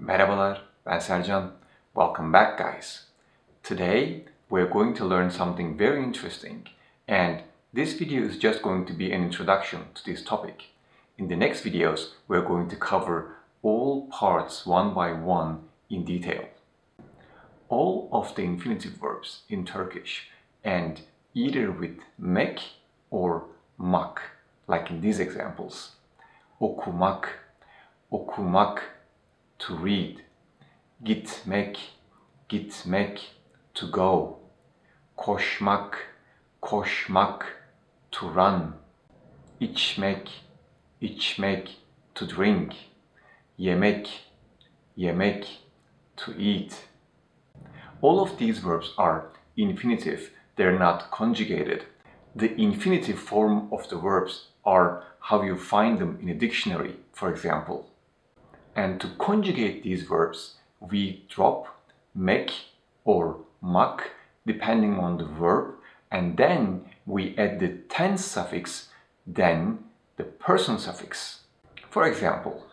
Merhabalar, ben Sercan. Welcome back, guys. Today, we're going to learn something very interesting, and this video is just going to be an introduction to this topic. In the next videos, we're going to cover all parts one by one in detail. All of the infinitive verbs in Turkish end either with mek or mak, like in these examples. Okumak, okumak, to read. Gitmek, gitmek, to go. Koşmak, koşmak, to run. İçmek, içmek, to drink. Yemek, yemek, to eat. All of these verbs are infinitive, they're not conjugated. The infinitive form of the verbs are how you find them in a dictionary, for example. And to conjugate these verbs, we drop mek or mak depending on the verb, and then we add the tense suffix, then the person suffix. For example,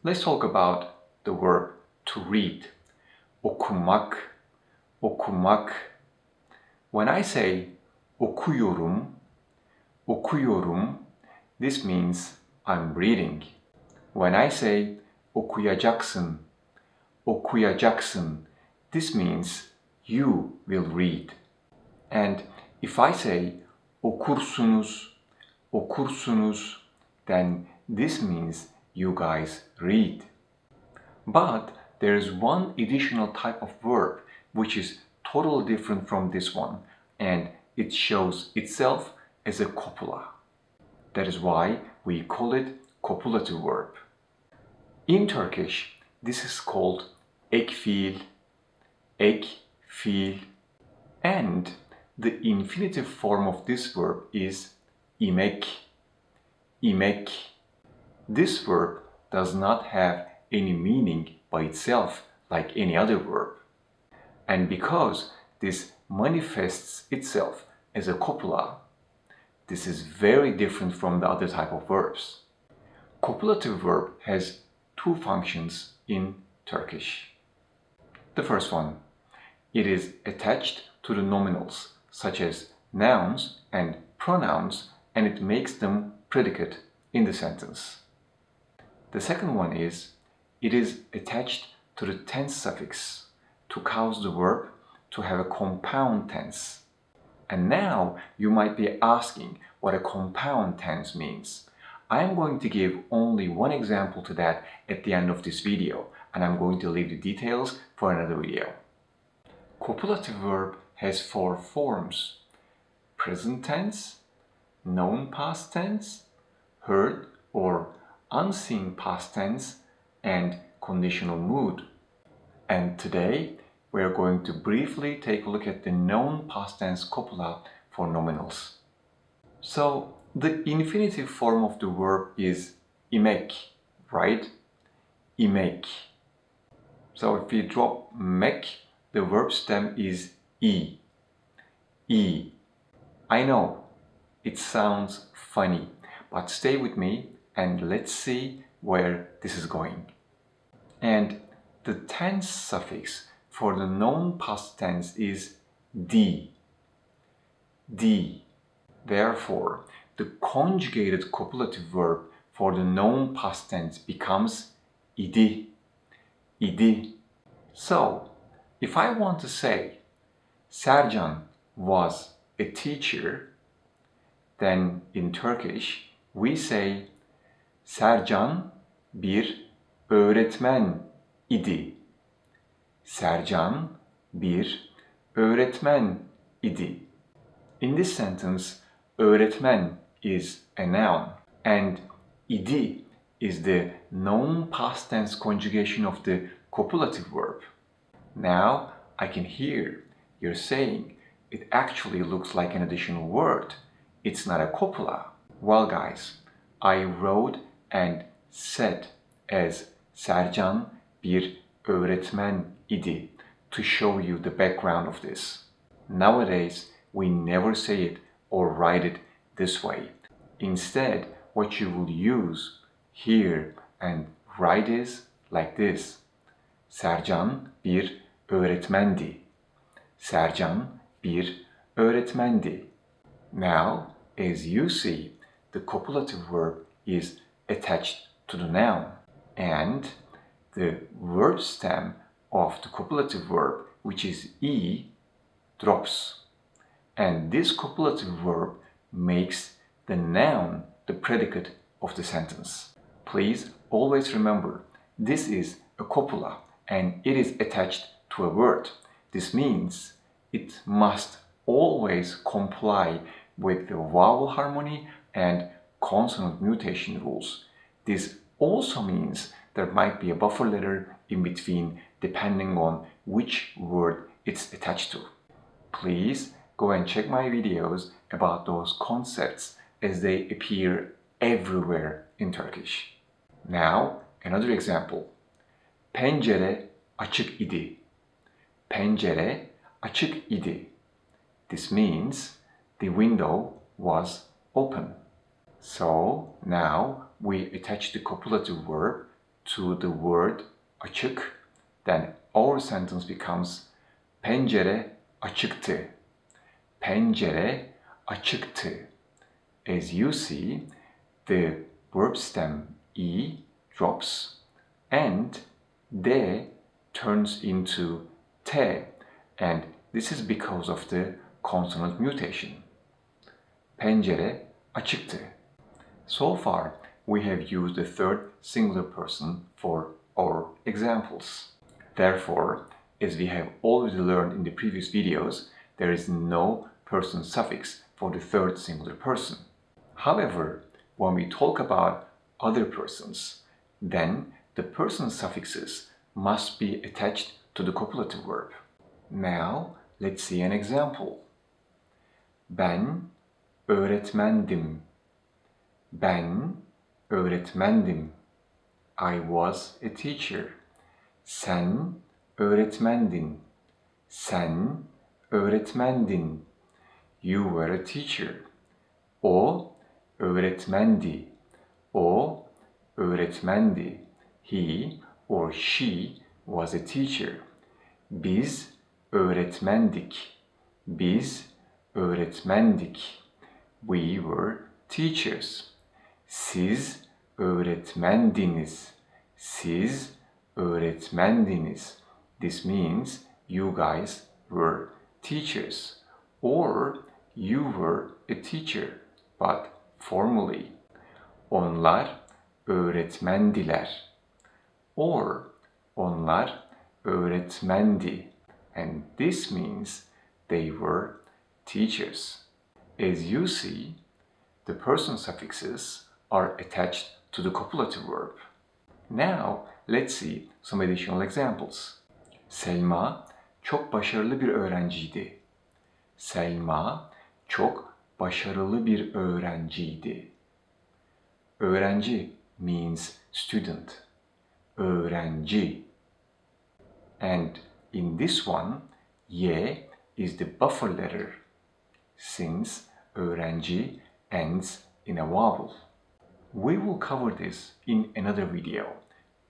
let's talk about the verb to read. Okumak, okumak. When I say okuyorum, okuyorum, this means I'm reading. When I say okuyacaksın, okuyacaksın, this means you will read. And if I say okursunuz, okursunuz, then this means you guys read. But there is one additional type of verb which is totally different from this one, and it shows itself as a copula. That is why we call it copulative verb. In Turkish, this is called Ek-Fiil, Ek-Fiil, and the infinitive form of this verb is imek, imek. This verb does not have any meaning by itself like any other verb. And because this manifests itself as a copula, this is very different from the other type of verbs. Copulative verb has two functions in Turkish. The first one, it is attached to the nominals such as nouns and pronouns, and it makes them predicate in the sentence. The second one is, it is attached to the tense suffix to cause the verb to have a compound tense. And now you might be asking what a compound tense means. I am going to give only one example to that at the end of this video, and I'm going to leave the details for another video. Copulative verb has four forms: present tense, known past tense, heard or unseen past tense, and conditional mood. And today we are going to briefly take a look at the known past tense copula for nominals. So the infinitive form of the verb is imek, right? Imek. So if we drop mek, the verb stem is I. I. I know, it sounds funny, but stay with me and let's see where this is going. And the tense suffix for the known past tense is di. Di. Therefore, the conjugated copulative verb for the known past tense becomes idi. Idi. So, if I want to say Sercan was a teacher, then in Turkish we say Sercan bir öğretmen idi. Sercan bir öğretmen idi. In this sentence, öğretmen is a noun and idi is the known past tense conjugation of the copulative verb. Now I can hear you're saying it actually looks like an additional word. It's not a copula. Well guys, I wrote and said as Sercan bir öğretmen idi to show you the background of this. Nowadays, we never say it or write it this way. Instead, what you will use here and write is like this. Sercan bir öğretmendi. Sercan bir öğretmendi. Now, as you see, the copulative verb is attached to the noun, and the verb stem of the copulative verb, which is e, drops. And this copulative verb makes the noun the predicate of the sentence. Please always remember, this is a copula and it is attached to a word. This means it must always comply with the vowel harmony and consonant mutation rules. This also means there might be a buffer letter in between depending on which word it's attached to. Please go and check my videos about those concepts as they appear everywhere in Turkish. Now, another example. Pencere açık idi. Pencere açık idi. This means the window was open. So now we attach the copulative verb to the word açık. Then our sentence becomes pencere açıktı. Pencere açıktı. As you see, the verb stem e drops and de turns into te, and this is because of the consonant mutation. Pencere açıktı. So far, we have used the third singular person for our examples. Therefore, as we have already learned in the previous videos, there is no person suffix for the third singular person. However, when we talk about other persons, then the person suffixes must be attached to the copulative verb. Now, let's see an example. Ben öğretmendim. Ben öğretmendim. I was a teacher. Sen öğretmendin. Sen öğretmendin. You were a teacher. O öğretmendi. O öğretmendi. He or she was a teacher. Biz öğretmendik. Biz öğretmendik. We were teachers. Siz öğretmendiniz. Siz öğretmendiniz. This means you guys were teachers, or you were a teacher, but formally. Onlar öğretmendiler, or onlar öğretmendi, and this means they were teachers. As you see, the person suffixes are attached to the copulative verb. Now, let's see some additional examples. Selma çok başarılı bir öğrenciydi. Selma çok başarılı bir öğrenciydi. Öğrenci means student. Öğrenci. And in this one, Y is the buffer letter, since öğrenci ends in a vowel. We will cover this in another video,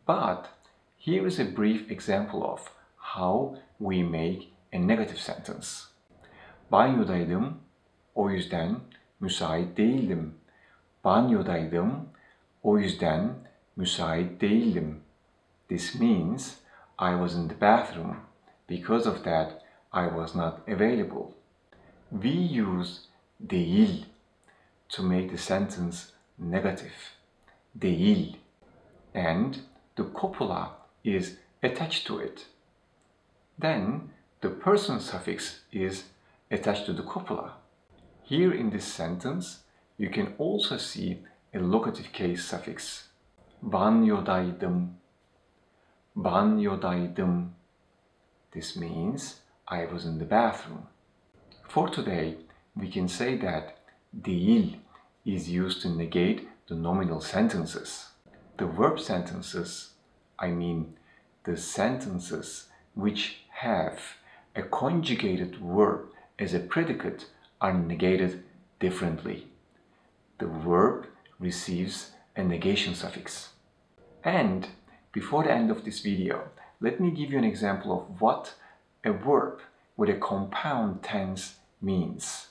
but here is a brief example of how we make a negative sentence. Banyodaydım, o yüzden müsait değildim. Banyodaydım, o yüzden müsait değildim. This means I was in the bathroom. Because of that, I was not available. We use değil to make the sentence negative. Değil. And the copula is attached to it. Then the person suffix is attached to the copula. Here in this sentence, you can also see a locative case suffix. Banyodaydım. Banyodaydım. This means I was in the bathroom. For today, we can say that değil is used to negate the nominal sentences. The verb sentences, I mean the sentences which have a conjugated verb as a predicate, are negated differently. The verb receives a negation suffix. And before the end of this video, let me give you an example of what a verb with a compound tense means.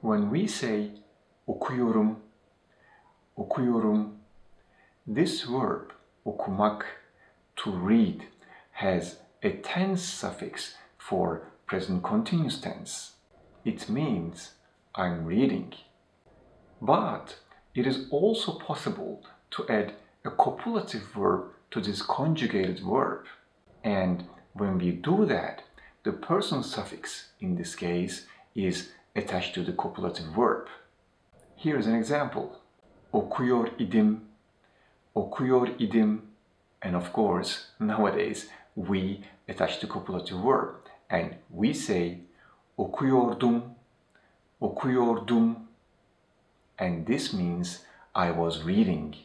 When we say okuyorum, okuyorum, this verb, okumak, to read, has a tense suffix for present continuous tense. It means I'm reading. But it is also possible to add a copulative verb to this conjugated verb. And when we do that, the person suffix in this case is attached to the copulative verb. Here is an example. Okuyor idim, okuyor idim. And of course, nowadays, we attach the copulative verb and we say okuyordum, okuyordum. And this means I was reading.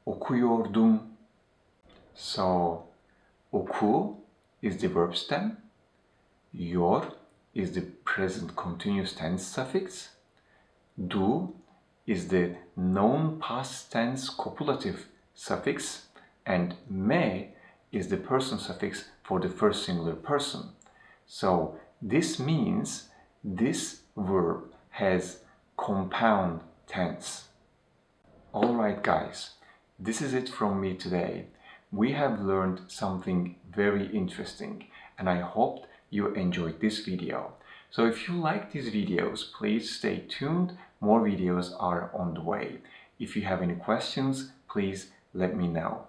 Okuyordum. So, oku is the verb stem, yor is the present continuous tense suffix, do is the known past tense copulative suffix, and me is the person suffix for the first singular person. So this means this verb has compound tense. Alright guys, this is it from me today. We have learned something very interesting and I hope you enjoyed this video. So if you like these videos, please stay tuned. More videos are on the way. If you have any questions, please let me know.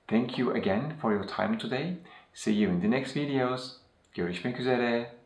Thank you again for your time today. See you in the next videos. Görüşmek üzere.